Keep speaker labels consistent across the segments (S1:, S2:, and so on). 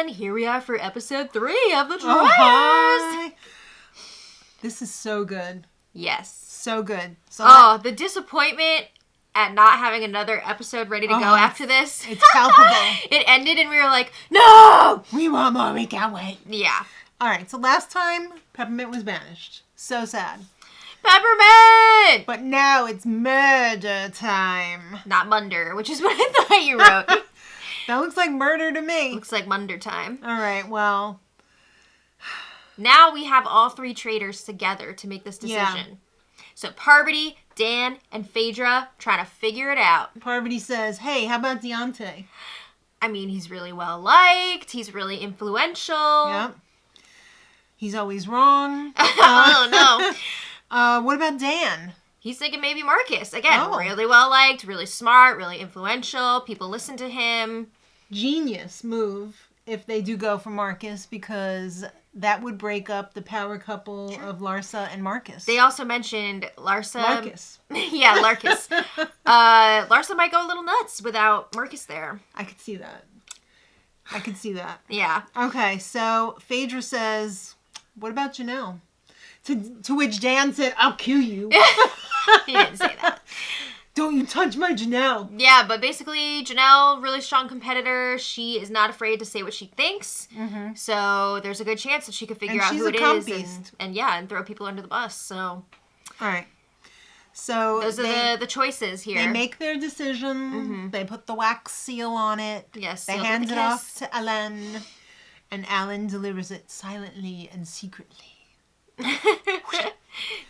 S1: everyone. Here we are for episode 3 of the Traitors.
S2: This is so good.
S1: Yes.
S2: So good.
S1: The disappointment at not having another episode ready to go after this.
S2: It's palpable.
S1: It ended and we were like, no!
S2: We want more. We can't wait.
S1: Yeah.
S2: All right. So last time, Peppermint was banished. So sad.
S1: Peppermint!
S2: But now it's murder time.
S1: Not Munder, which is what I thought you wrote.
S2: That looks like murder to me.
S1: Looks like Munder time.
S2: All right. Well.
S1: Now we have all 3 traitors together to make this decision.
S2: Yeah.
S1: So Parvati, Dan, and Phaedra trying to figure it out.
S2: Parvati says, hey, how about Deontay?
S1: I mean, he's really well liked. He's really influential.
S2: Yep. He's always wrong.
S1: Oh, no.
S2: What about Dan?
S1: He's thinking maybe Marcus. Again, really well liked, really smart, really influential. People listen to him.
S2: Genius move if they do go for Marcus, because that would break up the power couple of Larsa and Marcus.
S1: They also mentioned Larsa.
S2: Larcus.
S1: Yeah, Larcus. Larsa might go a little nuts without Marcus there.
S2: I could see that. I could see that.
S1: Yeah.
S2: Okay, so Phaedra says, what about Janelle? To which Dan said, I'll kill you.
S1: He didn't say that.
S2: Don't you touch my Janelle.
S1: Yeah, but basically, Janelle, really strong competitor. She is not afraid to say what she thinks. Mm-hmm. So there's a good chance that she could figure out who it is. And throw people under the bus. So.
S2: All right. So
S1: those are the choices here.
S2: They make their decision. Mm-hmm. They put the wax seal on it.
S1: Yes.
S2: They hand it off to Alan. And Alan delivers it silently and secretly.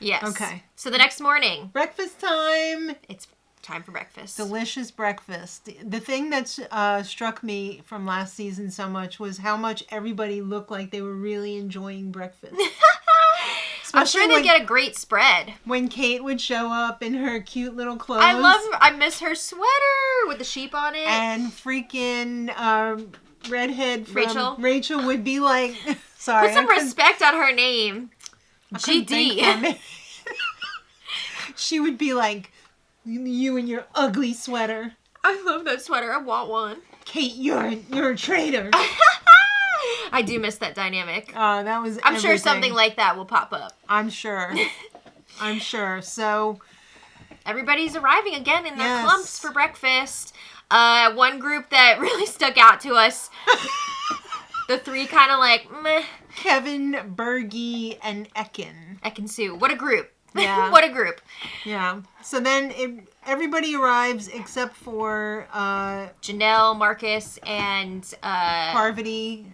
S1: Yes.
S2: Okay.
S1: So the next morning.
S2: Breakfast time.
S1: It's time for breakfast.
S2: Delicious breakfast. The thing that struck me from last season so much was how much everybody looked like they were really enjoying breakfast.
S1: I'm sure they get a great spread.
S2: When Kate would show up in her cute little clothes.
S1: I miss her sweater with the sheep on it.
S2: And freaking redhead from
S1: Rachel
S2: would be like, sorry.
S1: Put some respect on her name. GD.
S2: She would be like, you and your ugly sweater.
S1: I love that sweater. I want one.
S2: Kate, you're a traitor.
S1: I do miss that dynamic.
S2: That was
S1: I'm sure something like that will pop up.
S2: I'm sure. I'm sure. So
S1: everybody's arriving again in their clumps for breakfast. One group that really stuck out to us. The 3 kind of like, meh.
S2: Kevin, Bergie, and Ekin.
S1: Ekin Sue. What a group.
S2: Yeah.
S1: What a group.
S2: Yeah. So then everybody arrives except for
S1: Janelle, Marcus, and
S2: Parvati.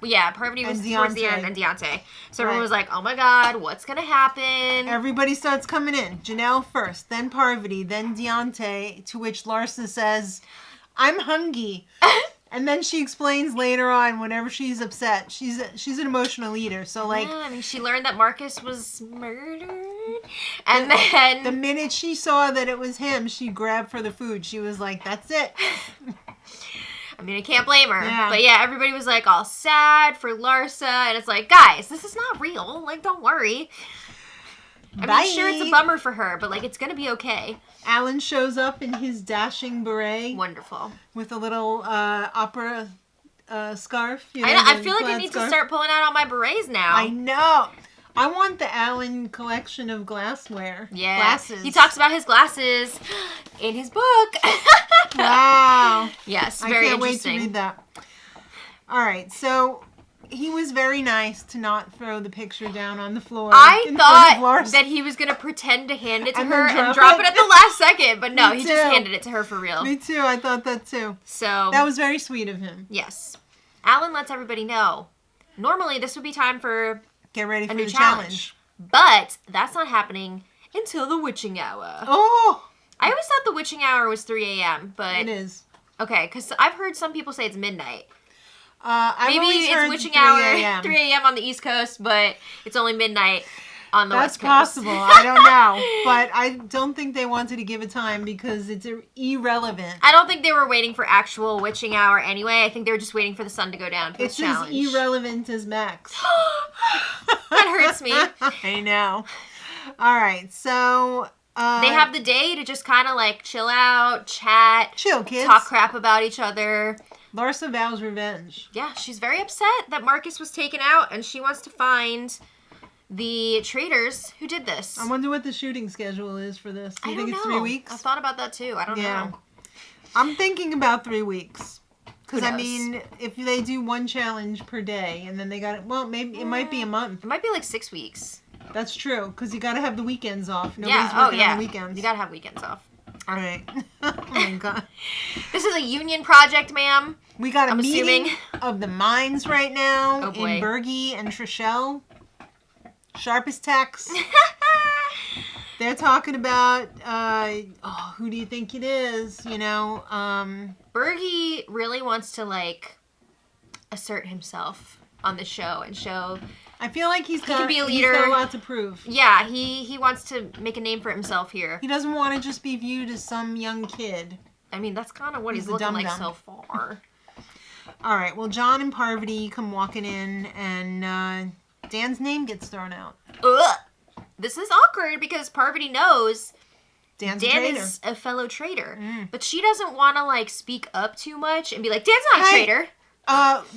S1: Yeah, Parvati was towards the end, and Deontay. So everyone was like, oh my god, what's going to happen?
S2: Everybody starts coming in. Janelle first, then Parvati, then Deontay, to which Larsa says, I'm hungry. And then she explains later on, whenever she's upset, she's an emotional eater. So like,
S1: I mean, she learned that Marcus was murdered, and then
S2: the minute she saw that it was him, she grabbed for the food. She was like, "That's it."
S1: I mean, I can't blame her.
S2: Yeah.
S1: But yeah, everybody was like all sad for Larsa, and it's like, guys, this is not real. Like, don't worry. I mean, sure, it's a bummer for her, but like, it's gonna be okay.
S2: Alan shows up in his dashing beret.
S1: Wonderful.
S2: With a little opera scarf.
S1: I feel like I need to start pulling out all my berets now.
S2: I know. I want the Alan collection of glassware.
S1: Yeah.
S2: Glasses.
S1: He talks about his glasses in his book.
S2: Wow.
S1: Yes, very interesting. I can't wait to
S2: read that. All right, so he was very nice to not throw the picture down on the floor.
S1: I thought that he was going to pretend to hand it to her and drop it at the last second. But no, he just handed it to her for real.
S2: Me too. I thought that too.
S1: So
S2: that was very sweet of him.
S1: Yes. Alan lets everybody know. Normally, this would be time for
S2: get ready for the challenge.
S1: But that's not happening until the witching hour.
S2: Oh!
S1: I always thought the witching hour was 3 a.m., but...
S2: It is.
S1: Okay, because I've heard some people say it's midnight.
S2: Maybe
S1: it's witching hour, 3 a.m. on the East Coast, but it's only midnight on the West Coast.
S2: That's possible. I don't know. But I don't think they wanted to give a time because it's irrelevant.
S1: I don't think they were waiting for actual witching hour anyway. I think they were just waiting for the sun to go down for this challenge.
S2: It's as irrelevant as Max.
S1: That hurts me.
S2: I know. All right, so...
S1: they have the day to just kind of like chill out, chat,
S2: chill, kids,
S1: talk crap about each other.
S2: Larsa vows revenge.
S1: Yeah, she's very upset that Marcus was taken out, and she wants to find the traitors who did this.
S2: I wonder what the shooting schedule is for this. Do you think it's 3 weeks?
S1: I thought about that too. I don't know.
S2: I'm thinking about 3 weeks. Because, I mean, if they do one challenge per day, and then they got it, well, maybe it might be a month.
S1: It might be like 6 weeks.
S2: That's true, because you got to have the weekends off. Nobody's working on the weekends.
S1: You got to have weekends off.
S2: All right. Oh, my God.
S1: This is a union project, ma'am.
S2: We got a meeting of the minds right now in Bergie and Trishelle. Sharpest text. They're talking about, who do you think it is? You know,
S1: Bergie really wants to, like, assert himself on the show and show...
S2: I feel like he can be a leader. He's got a lot to prove.
S1: Yeah, he wants to make a name for himself here.
S2: He doesn't want to just be viewed as some young kid.
S1: I mean, that's kind of what he's looking like so far.
S2: All right, well, John and Parvati come walking in, and Dan's name gets thrown out.
S1: Ugh. This is awkward because Parvati knows
S2: Dan
S1: is a fellow traitor. But she doesn't want to, like, speak up too much and be like, Dan's not a traitor.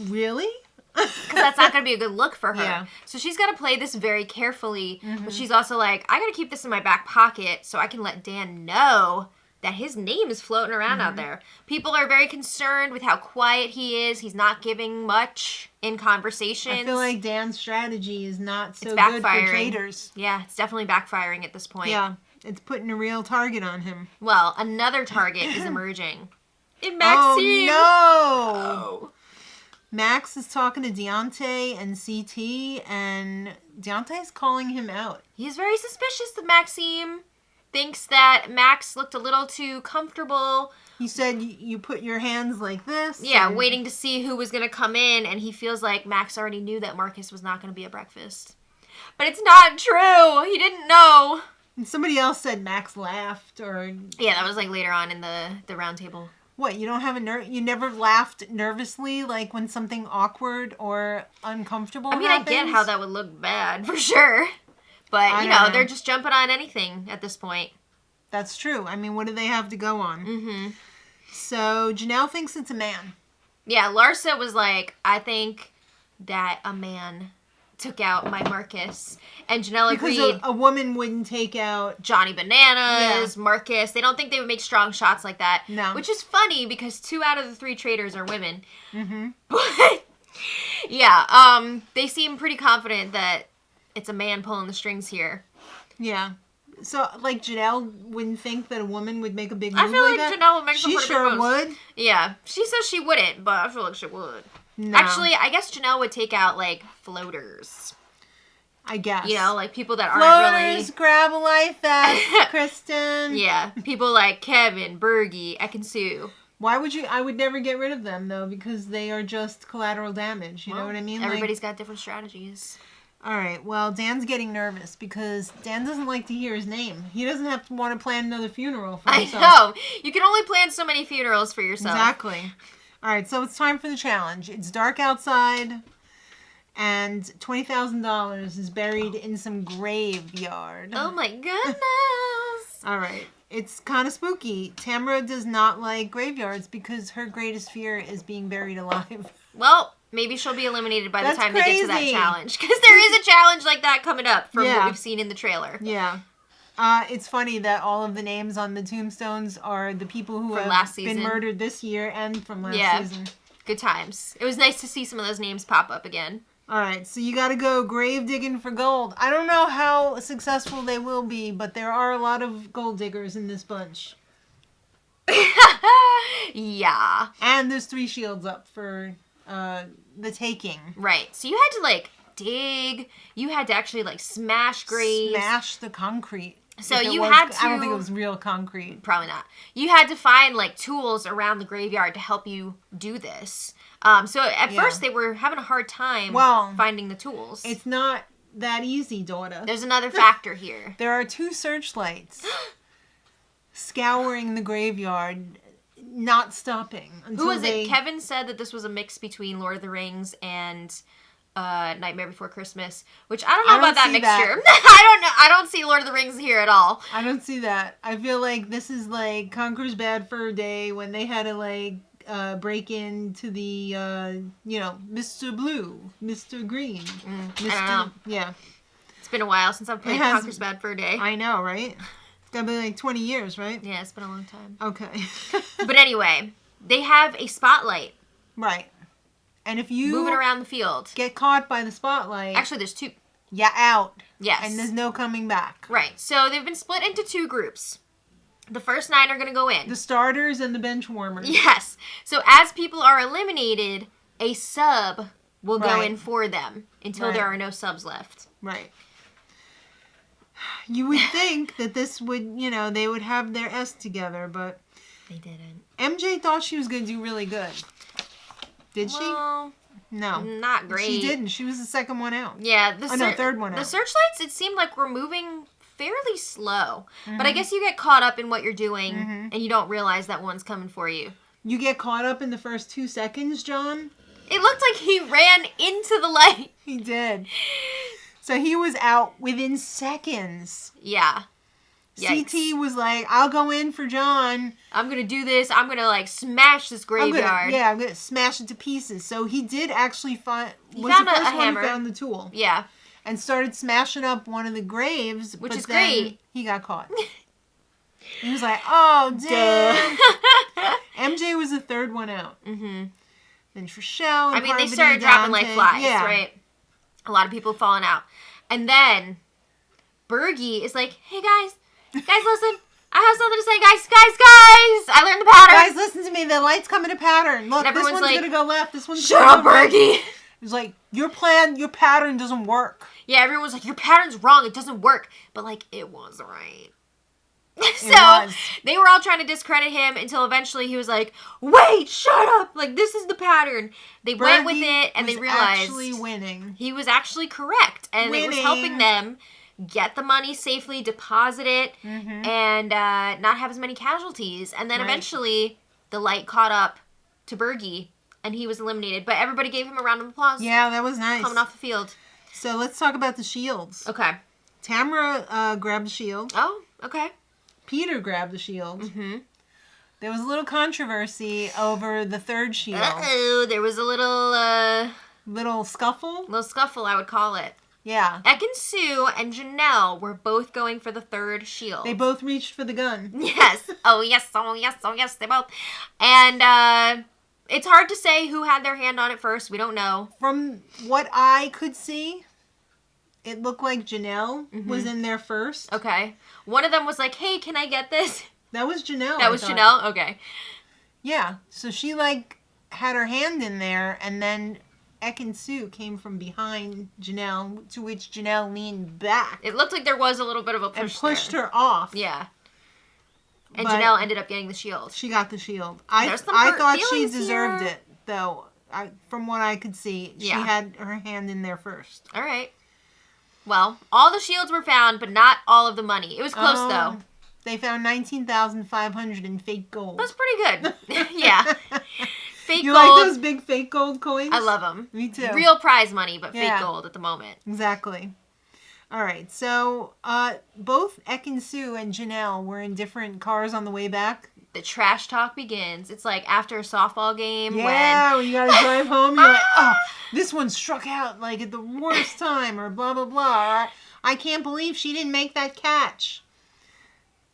S2: Really?
S1: Because that's not going to be a good look for her. Yeah. So she's got to play this very carefully. But she's also like, I got to keep this in my back pocket so I can let Dan know that his name is floating around out there. People are very concerned with how quiet he is. He's not giving much in conversations.
S2: I feel like Dan's strategy is not so good for traitors.
S1: Yeah, it's definitely backfiring at this point.
S2: Yeah, it's putting a real target on him.
S1: Well, another target is emerging. In Maxime.
S2: Oh, no! Max is talking to Deontay and CT, and Deontay's calling him out.
S1: He's very suspicious that Maxime thinks that Max looked a little too comfortable.
S2: He said you put your hands like this.
S1: Yeah, waiting to see who was going to come in, and he feels like Max already knew that Marcus was not going to be at breakfast. But it's not true. He didn't know.
S2: And somebody else said Max laughed, or...
S1: Yeah, that was like later on in the round table.
S2: What, you don't have you never laughed nervously, like when something awkward or uncomfortable happens?
S1: I get how that would look bad, for sure. But, you know, they're just jumping on anything at this point.
S2: That's true. I mean, what do they have to go on? So, Janelle thinks it's a man.
S1: Yeah, Larsa was like, I think that a man took out my Marcus. And Janelle agreed.
S2: Because a woman wouldn't take out...
S1: Johnny Bananas, Marcus. They don't think they would make strong shots like that.
S2: No.
S1: Which is funny because 2 out of the 3 traitors are women. But, yeah, they seem pretty confident that it's a man pulling the strings here.
S2: Yeah. So, like, Janelle wouldn't think that a woman would make a big move like that?
S1: I feel like Janelle would make some
S2: pretty big moves. She sure would.
S1: Yeah. She says she wouldn't, but I feel like she would.
S2: No.
S1: Actually, I guess Janelle would take out, like, floaters.
S2: I guess.
S1: You know, like, people that aren't really...
S2: Floaters, grab a life vest, Kristen.
S1: Yeah. People like Kevin, Bergie, Ekin-Su.
S2: Why would you... I would never get rid of them, though, because they are just collateral damage. You know what I mean?
S1: Everybody's got different strategies.
S2: All right, well, Dan's getting nervous because Dan doesn't like to hear his name. He doesn't have to want to plan another funeral for himself.
S1: I know. You can only plan so many funerals for yourself.
S2: Exactly. All right, so it's time for the challenge. It's dark outside, and $20,000 is buried in some graveyard.
S1: Oh, my goodness.
S2: All right. It's kind of spooky. Tamara does not like graveyards because her greatest fear is being buried alive.
S1: Well... Maybe she'll be eliminated by the time they get to that challenge. Because there is a challenge like that coming up from what we've seen in the trailer.
S2: Yeah. It's funny that all of the names on the tombstones are the people who have been murdered this year and from last season.
S1: Good times. It was nice to see some of those names pop up again.
S2: All right, so you got to go grave digging for gold. I don't know how successful they will be, but there are a lot of gold diggers in this bunch.
S1: Yeah.
S2: And there's 3 shields up for... the taking.
S1: Right. So you had to, like, dig. You had to actually, like, smash graves.
S2: Smash the concrete.
S1: So you had to...
S2: I don't think it was real concrete.
S1: Probably not. You had to find, like, tools around the graveyard to help you do this. So at first they were having a hard time finding the tools.
S2: It's not that easy, daughter.
S1: There's another factor here.
S2: There are 2 searchlights scouring the graveyard... Not stopping.
S1: Who was it? Kevin said that this was a mix between Lord of the Rings and Nightmare Before Christmas, which I don't know about that mixture. I don't know. I don't see Lord of the Rings here at all.
S2: I don't see that. I feel like this is like Conqueror's Bad Fur Day when they had to like break into the, Mr. Blue, Mr. Green.
S1: I don't know.
S2: Yeah.
S1: It's been a while since I've played Conker's Bad Fur Day.
S2: I know, right? It's gotta be like 20 years, right?
S1: Yeah, it's been a long time.
S2: Okay.
S1: But anyway, they have a spotlight.
S2: Right. And if you...
S1: moving around the field.
S2: Get caught by the spotlight...
S1: Actually, there's 2.
S2: Yeah, out.
S1: Yes.
S2: And there's no coming back.
S1: Right. So they've been split into 2 groups. The first 9 are going to go in.
S2: The starters and the bench warmers.
S1: Yes. So as people are eliminated, a sub will go in for them until there are no subs left.
S2: Right. You would think that this would, they would have their S together, but...
S1: They didn't.
S2: MJ thought she was going to do really good. Did she?
S1: Well,
S2: no.
S1: Not great.
S2: She didn't. She was the second one out.
S1: Yeah.
S2: Third one out.
S1: The searchlights, it seemed like were moving fairly slow. But I guess you get caught up in what you're doing, and you don't realize that one's coming for you.
S2: You get caught up in the first 2 seconds, John?
S1: It looked like he ran into the light.
S2: He did. So he was out within seconds.
S1: Yeah. Yikes.
S2: CT was like, I'll go in for John.
S1: I'm going to do this. I'm going to, smash this graveyard.
S2: I'm going to smash it to pieces. So he did actually find...
S1: He found a hammer.
S2: Who found the tool.
S1: Yeah.
S2: And started smashing up one of the graves.
S1: Which is great.
S2: He got caught. He was like, oh, damn. MJ was the third one out. Mm-hmm. Then Trishelle and
S1: they started dropping like flies, right? A lot of people falling out. And then Bergie is like, hey, guys, listen. I have something to say, guys. I learned the pattern.
S2: Guys, listen to me. The light's coming to pattern. Look, this one's going to go left. This one's
S1: shut up, Bergie.
S2: It's like, your pattern doesn't work.
S1: Yeah, everyone's like, your pattern's wrong. It doesn't work. But, it was right. So, they were all trying to discredit him until eventually he was like, wait, shut up. This is the pattern. They went with it, and they realized
S2: actually winning.
S1: He was actually correct. And it was helping them get the money safely, deposit it, and not have as many casualties. And then eventually, the light caught up to Bergie, and he was eliminated. But everybody gave him a round of applause.
S2: Yeah, that was nice.
S1: Coming off the field.
S2: So let's talk about the shields.
S1: Okay.
S2: Tamara grabbed the shield.
S1: Oh, okay.
S2: Peter grabbed the shield. Mm-hmm. There was a little controversy over the third shield.
S1: Uh-oh, there was a little...
S2: little scuffle?
S1: Little scuffle, I would call it.
S2: Yeah.
S1: Ekin-Su and Janelle were both going for the third shield.
S2: They both reached for the gun.
S1: Yes. Oh, yes, they both. And, it's hard to say who had their hand on it first. We don't know.
S2: From what I could see, it looked like Janelle was in there first.
S1: Okay. One of them was like, hey, can I get this?
S2: That was Janelle.
S1: That was Janelle? Okay.
S2: Yeah. So she, had her hand in there, and then Ekin-Su came from behind Janelle, to which Janelle leaned back.
S1: It looked like there was a little bit of a push
S2: and pushed her off.
S1: Yeah. And Janelle ended up getting the shield.
S2: She got the shield. I thought she deserved it, though. From what I could see, she had her hand in there first.
S1: All right. Well, all the shields were found, but not all of the money. It was close, though.
S2: They found $19,500 in fake gold.
S1: That's pretty good. Yeah. Fake gold.
S2: You like those big fake gold coins?
S1: I love them.
S2: Me too.
S1: Real prize money, but fake gold at the moment.
S2: Exactly. All right. So, both Ekin-Su and Janelle were in different cars on the way back.
S1: The trash talk begins. It's like after a softball game.
S2: Yeah, when you gotta drive home, you're like, oh, this one struck out at the worst time, or blah, blah, blah. Or, I can't believe she didn't make that catch.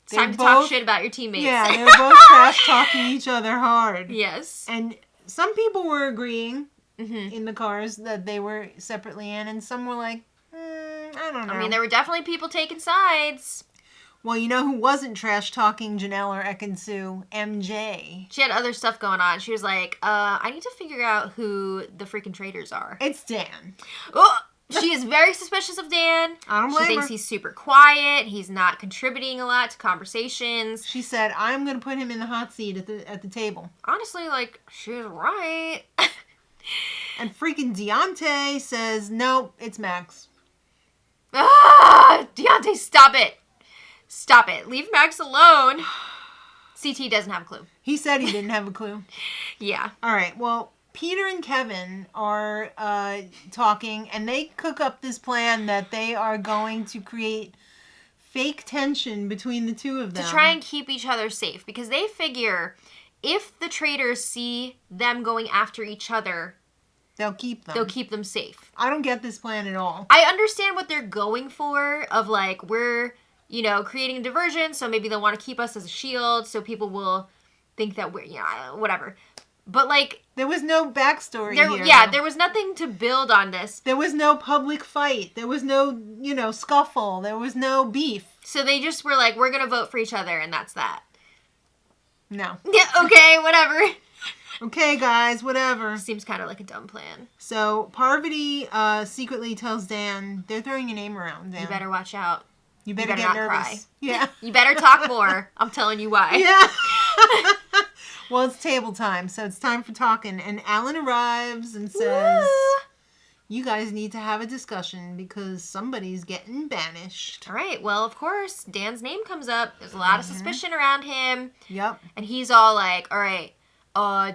S1: It's time to talk shit about your teammates.
S2: Yeah, they were both trash talking each other hard.
S1: Yes.
S2: And some people were agreeing in the cars that they were separately in, and some were like, I don't know.
S1: I mean, there were definitely people taking sides.
S2: Well, you know who wasn't trash-talking Janelle or Ekin-Su? MJ.
S1: She had other stuff going on. She was like, I need to figure out who the freaking traitors are.
S2: It's Dan.
S1: Oh, she is very suspicious of Dan.
S2: I don't blame her.
S1: She thinks he's super quiet. He's not contributing a lot to conversations.
S2: She said, I'm going to put him in the hot seat at the table.
S1: Honestly, she's right.
S2: And freaking Deontay says, nope, it's Max.
S1: Deontay, stop it. Stop it. Leave Max alone. CT doesn't have a clue.
S2: He said he didn't have a clue.
S1: Yeah.
S2: All right. Well, Peter and Kevin are talking, and they cook up this plan that they are going to create fake tension between the two of them.
S1: To try and keep each other safe. Because they figure if the traitors see them going after each other,
S2: they'll keep them
S1: safe.
S2: I don't get this plan at all.
S1: I understand what they're going for, of like, we're, creating a diversion, so maybe they'll want to keep us as a shield, so people will think that we're, whatever. But, like...
S2: There was no backstory here.
S1: Yeah, there was nothing to build on this.
S2: There was no public fight. There was no, scuffle. There was no beef.
S1: So they just were like, we're going to vote for each other, and that's that.
S2: No.
S1: Yeah, okay, whatever.
S2: Okay, guys, whatever.
S1: Seems kind of like a dumb plan.
S2: So, Parvati secretly tells Dan, they're throwing your name around, Dan.
S1: You better watch out.
S2: You better get
S1: not
S2: nervous.
S1: Cry.
S2: Yeah.
S1: You better talk more. I'm telling you why.
S2: Yeah. Well, it's table time, so it's time for talking. And Alan arrives and says, woo! You guys need to have a discussion because somebody's getting banished.
S1: All right. Well, of course, Dan's name comes up. There's a lot of suspicion around him.
S2: Yep.
S1: And he's all like, all right,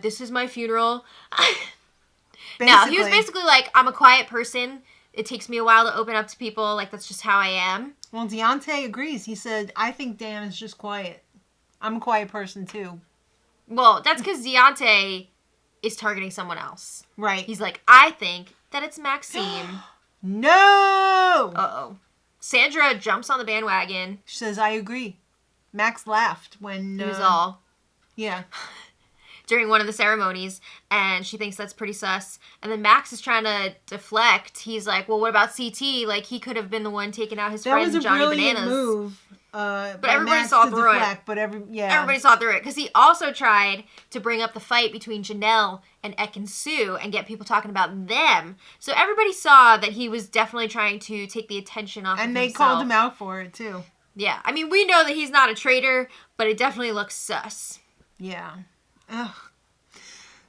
S1: this is my funeral. No, he was basically like, I'm a quiet person. It takes me a while to open up to people. Like, that's just how I am.
S2: Well, Deontay agrees. He said, I think Dan is just quiet. I'm a quiet person, too.
S1: Well, that's because Deontay is targeting someone else.
S2: Right.
S1: He's like, I think that it's Maxime.
S2: No!
S1: Uh-oh. Sandra jumps on the bandwagon.
S2: She says, I agree. Max laughed when...
S1: He was all...
S2: Yeah.
S1: During one of the ceremonies, and she thinks that's pretty sus. And then Max is trying to deflect. He's like, well, what about CT? Like, he could have been the one taking out his friend Johnny Bananas.
S2: That was a brilliant move.
S1: But everybody saw through it. Everybody saw through it. Because he also tried to bring up the fight between Janelle and Ekin-Su and get people talking about them. So everybody saw that he was definitely trying to take the attention off of himself.
S2: And they called him out for it, too.
S1: Yeah. I mean, we know that he's not a traitor, but it definitely looks sus.
S2: Yeah. Ugh.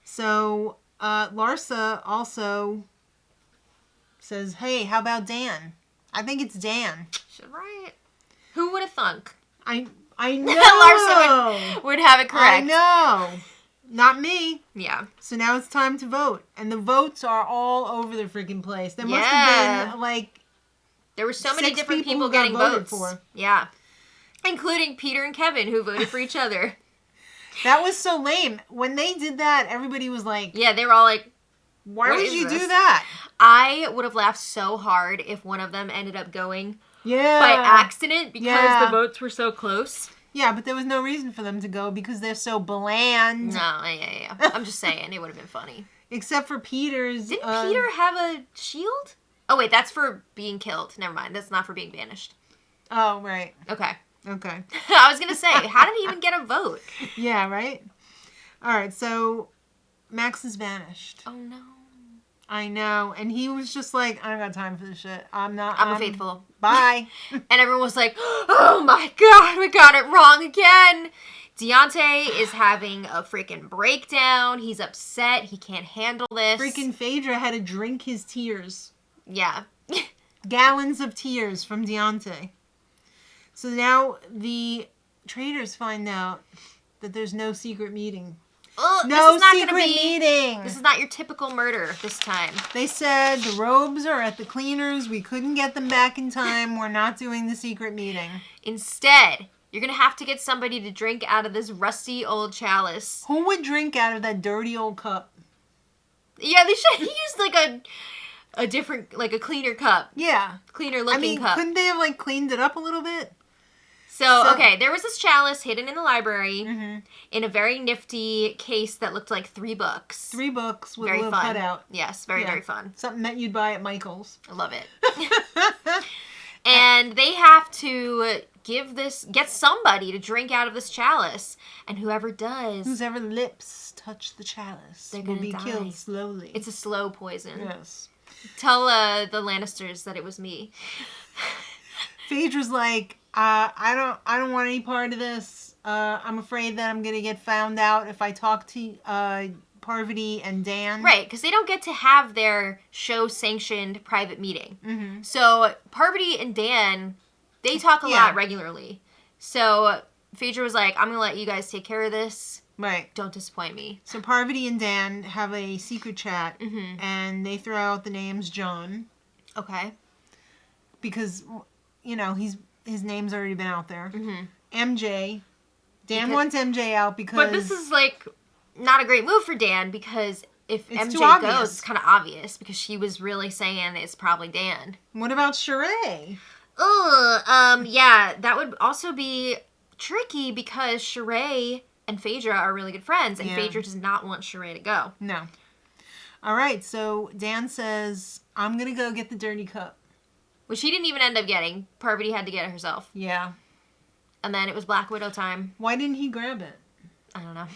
S2: So, Larsa also says, hey, how about Dan? I think it's Dan.
S1: Right. Who would have thunk?
S2: I know.
S1: Larsa would have it correct.
S2: I know. Not me.
S1: Yeah.
S2: So now it's time to vote. And the votes are all over the freaking place. There must have been, like...
S1: There were so many different people getting votes. For. Yeah. Including Peter and Kevin, who voted for each other.
S2: That was so lame. When they did that, everybody was like...
S1: Yeah, they were all like...
S2: Why would you do that?
S1: I would have laughed so hard if one of them ended up going by accident because the votes were so close.
S2: Yeah, but there was no reason for them to go because they're so bland.
S1: No, yeah. I'm just saying, it would have been funny.
S2: Except for Peter's...
S1: Didn't Peter have a shield? Oh, wait, that's for being killed. Never mind, that's not for being banished.
S2: Oh, right.
S1: Okay.
S2: I
S1: was going to say, how did he even get a vote?
S2: Yeah, right? All right, so Max is banished.
S1: Oh, no.
S2: I know. And he was just like, I don't got time for this shit. I'm
S1: a faithful.
S2: Bye.
S1: And everyone was like, oh my God, we got it wrong again. Deontay is having a freaking breakdown. He's upset. He can't handle this.
S2: Freaking Phaedra had to drink his tears.
S1: Yeah.
S2: Gallons of tears from Deontay. So now the traitors find out that there's no secret meeting.
S1: No secret meeting. This is not your typical murder this time.
S2: They said the robes are at the cleaners. We couldn't get them back in time. We're not doing the secret meeting.
S1: Instead, you're going to have to get somebody to drink out of this rusty old chalice.
S2: Who would drink out of that dirty old cup?
S1: Yeah, they should use like a different, like a cleaner cup.
S2: Yeah.
S1: Cleaner looking cup.
S2: Couldn't they have like cleaned it up a little bit?
S1: So, okay, there was this chalice hidden in the library in a very nifty case that looked like 3 books.
S2: 3 books with
S1: very
S2: a little
S1: fun.
S2: cutout.
S1: Yes, very fun.
S2: Something that you'd buy at Michael's.
S1: I love it. And they have to get somebody to drink out of this chalice. And whoever does...
S2: Whose ever lips touch the chalice will be killed slowly.
S1: It's a slow poison.
S2: Yes.
S1: Tell the Lannisters that it was me.
S2: Phaedra's like... I don't want any part of this. I'm afraid that I'm gonna get found out if I talk to Parvati and Dan.
S1: Right, because they don't get to have their show-sanctioned private meeting. So Parvati and Dan, they talk a lot regularly. So Phaedra was like, I'm gonna let you guys take care of this.
S2: Right.
S1: Don't disappoint me.
S2: So Parvati and Dan have a secret chat, and they throw out the names John.
S1: Okay.
S2: Because, his name's already been out there. MJ. Dan wants MJ out because...
S1: But this is like not a great move for Dan because if
S2: It's too
S1: MJ
S2: obvious.
S1: goes, it's kind of obvious because she was really saying it's probably Dan.
S2: What about Sheree?
S1: Yeah, that would also be tricky because Sheree and Phaedra are really good friends, and Phaedra does not want Sheree to go.
S2: No. All right, so Dan says, I'm going to go get the dirty cup.
S1: Which he didn't even end up getting. Parvati had to get it herself.
S2: Yeah.
S1: And then it was Black Widow time.
S2: Why didn't he grab it?
S1: I don't know.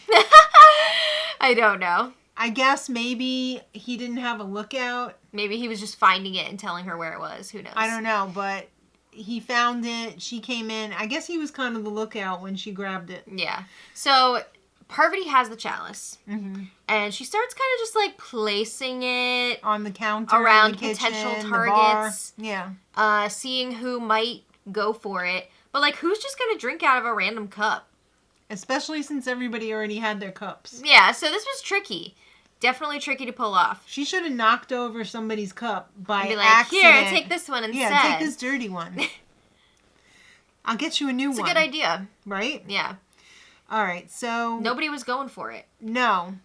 S1: I don't know.
S2: I guess maybe he didn't have a lookout.
S1: Maybe he was just finding it and telling her where it was. Who knows?
S2: I don't know, but he found it. She came in. I guess he was kind of the lookout when she grabbed it.
S1: Yeah. So Parvati has the chalice.
S2: Mm-hmm.
S1: And she starts kind of just like placing it
S2: on the counter,
S1: around
S2: the kitchen,
S1: potential
S2: the bar.
S1: targets.
S2: Yeah.
S1: Seeing who might go for it. But like, who's just going to drink out of a random cup?
S2: Especially since everybody already had their cups.
S1: Yeah, so this was tricky. Definitely tricky to pull off.
S2: She should have knocked over somebody's cup by
S1: be like,
S2: accident.
S1: Here, take this one instead.
S2: Yeah, take this dirty one. I'll get you a new one.
S1: It's a good idea.
S2: Right?
S1: Yeah.
S2: All right, so...
S1: Nobody was going for it.
S2: No.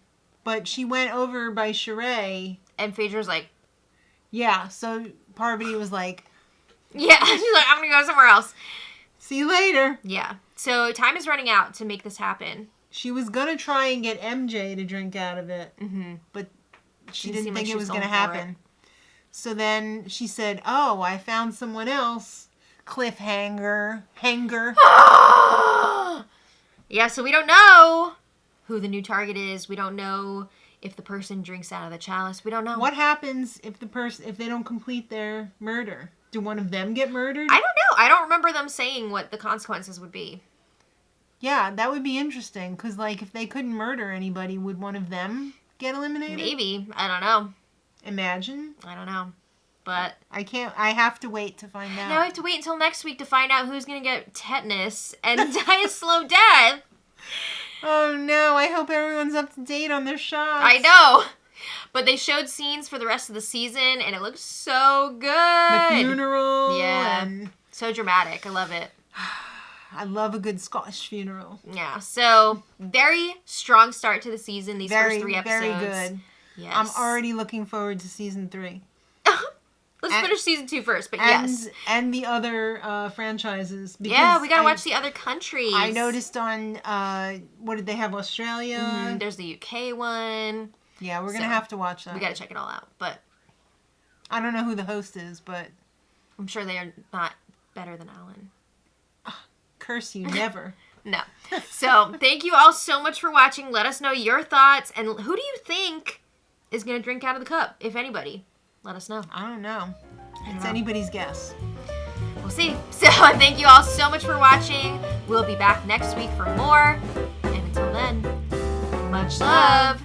S2: But she went over by Sheree.
S1: And Phaedra's like...
S2: Yeah, so Parvati was like...
S1: Yeah, she's like, I'm going to go somewhere else.
S2: See you later.
S1: Yeah. So time is running out to make this happen.
S2: She was going to try and get MJ to drink out of it.
S1: Mm-hmm.
S2: But she
S1: Didn't
S2: didn't
S1: seem
S2: think
S1: like
S2: it
S1: she
S2: was
S1: was
S2: going to
S1: going for
S2: happen. So then she said, oh, I found someone else. Cliffhanger. Hanger.
S1: Yeah, so we don't know who the new target is. We don't know if the person drinks out of the chalice. We don't know.
S2: What happens if they don't complete their murder? Do one of them get murdered?
S1: I don't know. I don't remember them saying what the consequences would be.
S2: Yeah, that would be interesting. Because, like, if they couldn't murder anybody, would one of them get eliminated?
S1: Maybe. I don't know.
S2: Imagine.
S1: I don't know. But
S2: I have to wait to find out.
S1: now I have to wait until next week to find out who's going to get tetanus and die a slow death.
S2: Oh, no. I hope everyone's up to date on their shots.
S1: I know. But they showed scenes for the rest of the season, and it looks so good.
S2: The funeral.
S1: Yeah.
S2: And
S1: so dramatic. I love it.
S2: I love a good Scottish funeral.
S1: Yeah. So, very strong start to the season, these first 3 episodes.
S2: Very good.
S1: Yes.
S2: I'm already looking forward to season 3.
S1: Let's finish season 2 first, but yes.
S2: And the other franchises.
S1: Yeah, we gotta watch the other countries.
S2: I noticed on, what did they have, Australia?
S1: Mm-hmm. There's the UK one.
S2: Yeah, we're going to have to watch that.
S1: We gotta check it all out, but...
S2: I don't know who the host is, but...
S1: I'm sure they are not better than Alan.
S2: Curse you, never.
S1: No. So, thank you all so much for watching. Let us know your thoughts, and who do you think is gonna drink out of the cup, if anybody? Let us know.
S2: I don't know. It's anybody's guess.
S1: We'll see. So, thank you all so much for watching. We'll be back next week for more. And until then, much love.